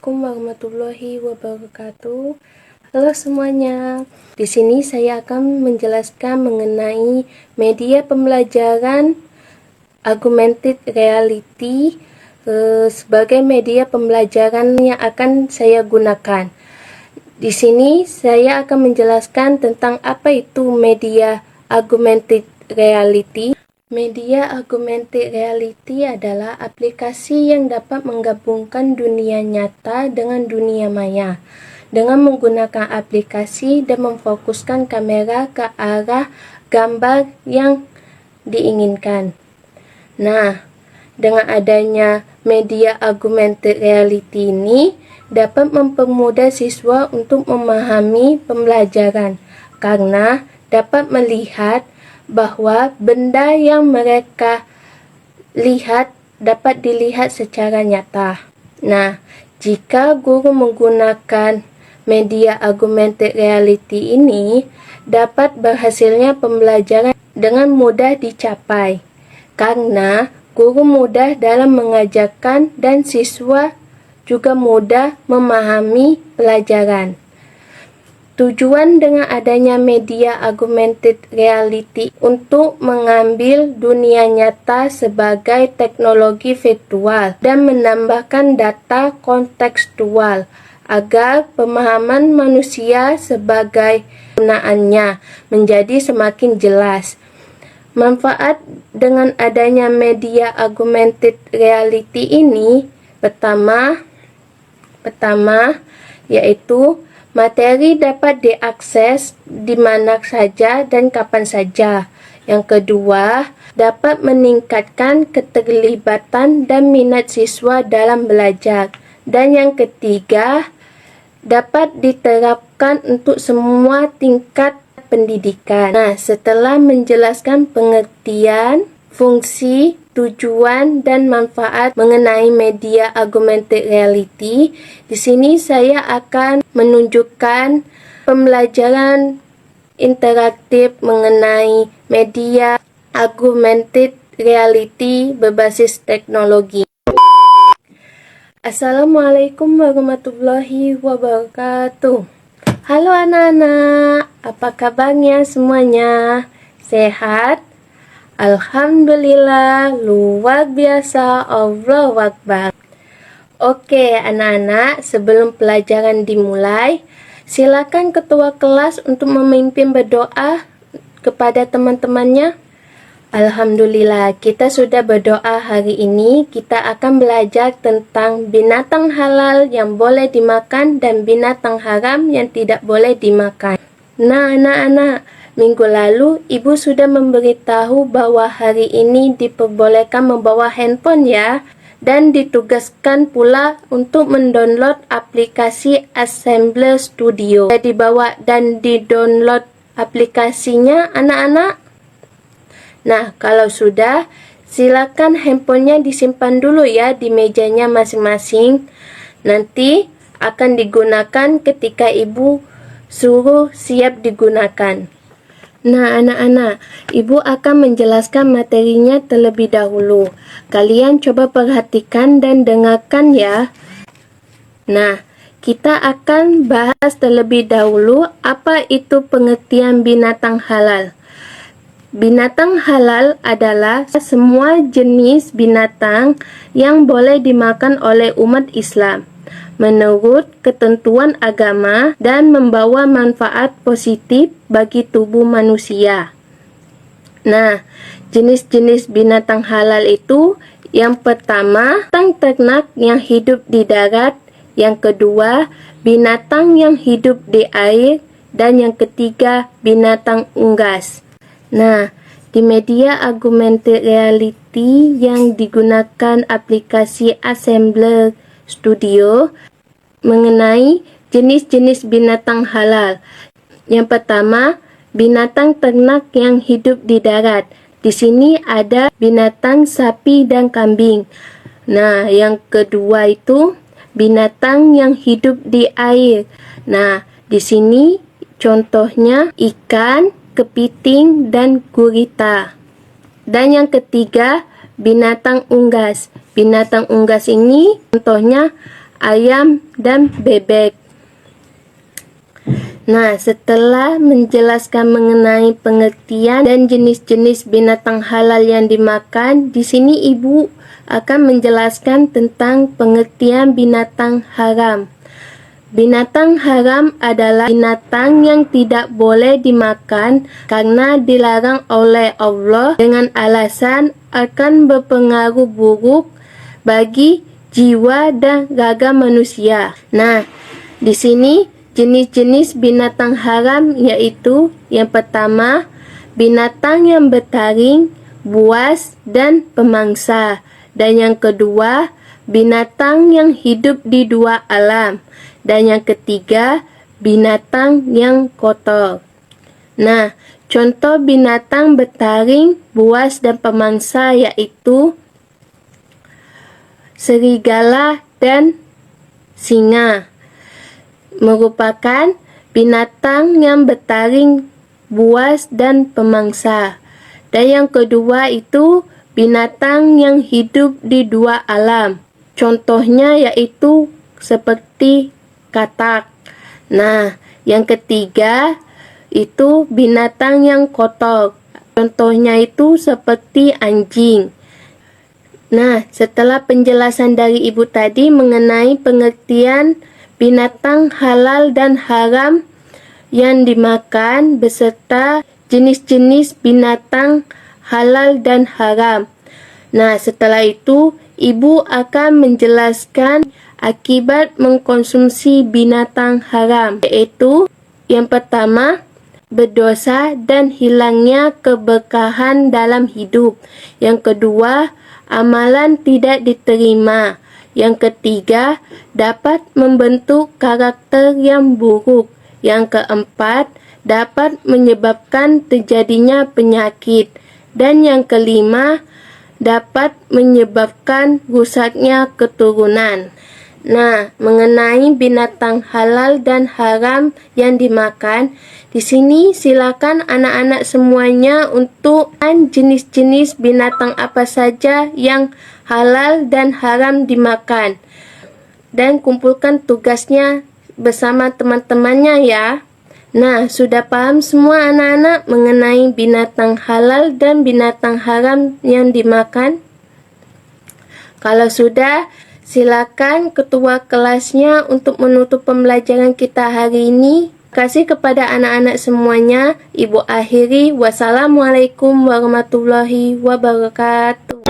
Assalamualaikum warahmatullahi wabarakatuh. Halo semuanya. Di sini saya akan menjelaskan mengenai media pembelajaran augmented reality sebagai media pembelajaran yang akan saya gunakan. Di sini saya akan menjelaskan tentang apa itu media augmented reality. Media augmented reality adalah aplikasi yang dapat menggabungkan dunia nyata dengan dunia maya dengan menggunakan aplikasi dan memfokuskan kamera ke arah gambar yang diinginkan. Nah, dengan adanya media augmented reality ini dapat mempermudah siswa untuk memahami pembelajaran karena dapat melihat bahwa benda yang mereka lihat dapat dilihat secara nyata. Nah, jika guru menggunakan media augmented reality ini, dapat berhasilnya pembelajaran dengan mudah dicapai, karena guru mudah dalam mengajarkan dan siswa juga mudah memahami pelajaran. Tujuan dengan adanya media augmented reality untuk mengambil dunia nyata sebagai teknologi virtual dan menambahkan data kontekstual agar pemahaman manusia sebagai penggunaannya menjadi semakin jelas. Manfaat dengan adanya media augmented reality ini pertama yaitu materi dapat diakses di mana saja dan kapan saja. Yang kedua, dapat meningkatkan keterlibatan dan minat siswa dalam belajar. Dan yang ketiga, dapat diterapkan untuk semua tingkat pendidikan. Nah, setelah menjelaskan pengertian, fungsi, tujuan dan manfaat mengenai media augmented reality, di sini saya akan menunjukkan pembelajaran interaktif mengenai media augmented reality berbasis teknologi. Assalamualaikum warahmatullahi wabarakatuh. Halo anak-anak, apa kabarnya semuanya? Sehat? Alhamdulillah, luar biasa, Allahu Akbar. Oke anak-anak, sebelum pelajaran dimulai, silakan ketua kelas untuk memimpin berdoa kepada teman-temannya. Alhamdulillah, kita sudah berdoa hari ini. Kita akan belajar tentang binatang halal yang boleh dimakan dan binatang haram yang tidak boleh dimakan. Nah anak-anak, minggu lalu ibu sudah memberitahu bahwa hari ini diperbolehkan membawa handphone ya, dan ditugaskan pula untuk mendownload aplikasi Assembler Studio. Dibawa dan didownload aplikasinya anak-anak. Nah, kalau sudah, silakan handphonenya disimpan dulu ya di mejanya masing-masing. Nanti akan digunakan ketika ibu suruh siap digunakan. Nah anak-anak, ibu akan menjelaskan materinya terlebih dahulu. Kalian coba perhatikan dan dengarkan ya. Nah, kita akan bahas terlebih dahulu apa itu pengertian binatang halal. Binatang halal adalah semua jenis binatang yang boleh dimakan oleh umat Islam menurut ketentuan agama dan membawa manfaat positif bagi tubuh manusia. Nah, jenis-jenis binatang halal itu yang pertama, binatang ternak yang hidup di darat, yang kedua, binatang yang hidup di air, dan yang ketiga, binatang unggas. Nah, di media augmented reality yang digunakan aplikasi Assembler Studio mengenai jenis-jenis binatang halal. Yang pertama, binatang ternak yang hidup di darat. Di sini ada binatang sapi dan kambing. Nah, yang kedua itu binatang yang hidup di air. Nah, di sini contohnya ikan, kepiting, dan gurita. Dan yang ketiga, binatang unggas. Binatang unggas ini contohnya ayam, dan bebek. Nah, setelah menjelaskan mengenai pengertian dan jenis-jenis binatang halal yang dimakan, di sini Ibu akan menjelaskan tentang pengertian binatang haram. Binatang haram adalah binatang yang tidak boleh dimakan karena dilarang oleh Allah dengan alasan akan berpengaruh buruk bagi jiwa dan raga manusia. Nah, di sini jenis-jenis binatang haram yaitu yang pertama, binatang yang bertaring, buas, dan pemangsa. Dan yang kedua, binatang yang hidup di dua alam. Dan yang ketiga, binatang yang kotor. Nah, contoh binatang bertaring, buas, dan pemangsa yaitu serigala dan singa. Merupakan binatang yang bertaring, buas, dan pemangsa. Dan yang kedua itu binatang yang hidup di dua alam. Contohnya yaitu seperti katak. Nah, yang ketiga itu binatang yang kotor. Contohnya itu seperti anjing. Nah, setelah penjelasan dari Ibu tadi mengenai pengertian binatang halal dan haram yang dimakan beserta jenis-jenis binatang halal dan haram. Nah, setelah itu Ibu akan menjelaskan akibat mengkonsumsi binatang haram, yaitu yang pertama, berdosa dan hilangnya keberkahan dalam hidup. Yang kedua, amalan tidak diterima. Yang ketiga, dapat membentuk karakter yang buruk. Yang keempat, dapat menyebabkan terjadinya penyakit. Dan yang kelima, dapat menyebabkan rusaknya keturunan. Nah, mengenai binatang halal dan haram yang dimakan, di sini silakan anak-anak semuanya untuk jenis-jenis binatang apa saja yang halal dan haram dimakan. Dan kumpulkan tugasnya bersama teman-temannya ya. Nah, sudah paham semua anak-anak mengenai binatang halal dan binatang haram yang dimakan? Kalau sudah, silakan ketua kelasnya untuk menutup pembelajaran kita hari ini. Terima kasih kepada anak-anak semuanya. Ibu akhiri. Wassalamualaikum warahmatullahi wabarakatuh.